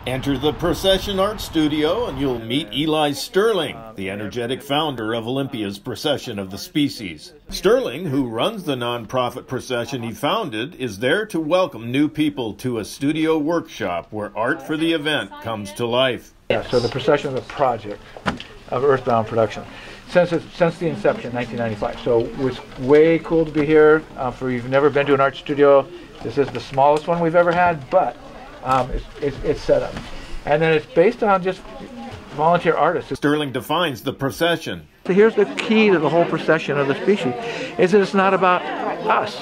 Enter the Procession Art Studio and you'll meet Eli Sterling, the energetic founder of Olympia's Procession of the Species. Sterling, who runs the nonprofit procession he founded, is there to welcome new people to a studio workshop where art for the event comes to life. Yeah, so the procession is a project of Earthbound production since the inception, 1995. So it's way cool to be here. For you've never been to an art studio, this is the smallest one we've ever had, but it's set up. And then it's based on just volunteer artists. Sterling defines the procession. So here's the key to the whole procession of the species, is that it's not about us.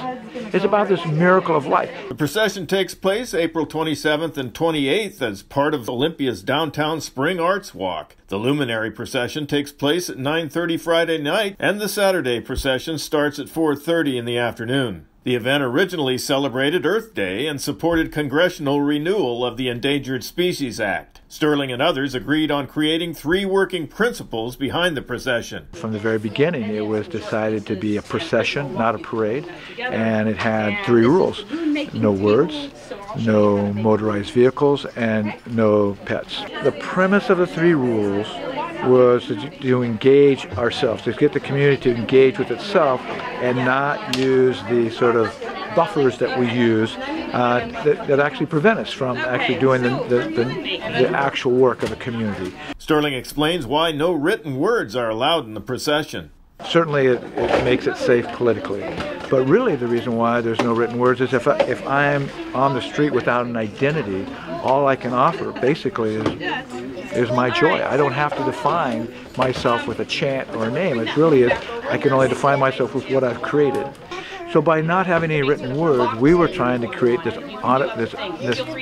It's about this miracle of life. The procession takes place April 27th and 28th as part of Olympia's downtown Spring Arts Walk. The luminary procession takes place at 9:30 Friday night, and the Saturday procession starts at 4:30 in the afternoon. The event originally celebrated Earth Day and supported congressional renewal of the Endangered Species Act. Sterling and others agreed on creating 3 working principles behind the procession. From the very beginning, it was decided to be a procession, not a parade, and it had 3 rules. No words, no motorized vehicles, and no pets. The premise of the 3 rules was to engage ourselves, to get the community to engage with itself and not use the sort of buffers that we use that actually prevent us from actually doing the actual work of the community. Sterling explains why no written words are allowed in the procession. Certainly it makes it safe politically, but really the reason why there's no written words is if I'm on the street without an identity, all I can offer basically is my joy. I don't have to define myself with a chant or a name. It really is, I can only define myself with what I've created. So by not having any written word, we were trying to create this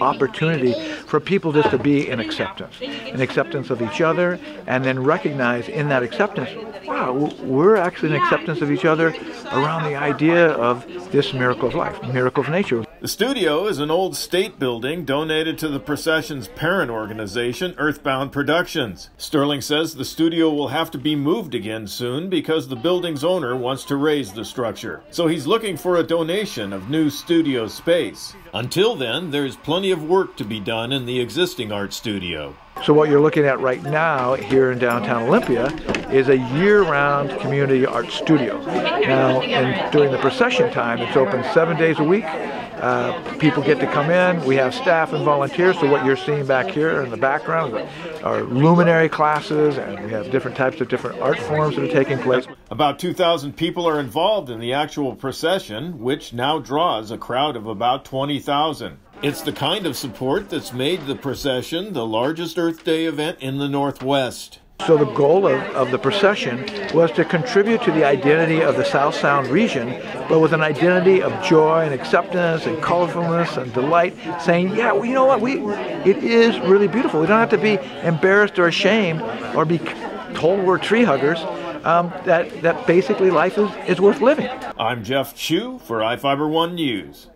opportunity for people just to be in acceptance of each other, and then recognize in that acceptance, wow, we're actually in acceptance of each other around the idea of this miracle of life, miracle of nature. The studio is an old state building donated to the procession's parent organization, Earthbound Productions. Sterling says the studio will have to be moved again soon because the building's owner wants to raise the structure. So he's looking for a donation of new studio space. Until then, there's plenty of work to be done in the existing art studio. So what you're looking at right now here in downtown Olympia is a year-round community art studio. Now, and during the procession time, it's open 7 days a week. People get to come in. We have staff and volunteers, so what you're seeing back here in the background are luminary classes, and we have different types of different art forms that are taking place. About 2,000 people are involved in the actual procession, which now draws a crowd of about 20,000. It's the kind of support that's made the procession the largest Earth Day event in the Northwest. So the goal of the procession was to contribute to the identity of the South Sound region, but with an identity of joy and acceptance and colorfulness and delight, saying, yeah, well, you know what, it is really beautiful. We don't have to be embarrassed or ashamed or be told we're tree huggers. That basically life is worth living. I'm Jeff Chu for iFiber1 News.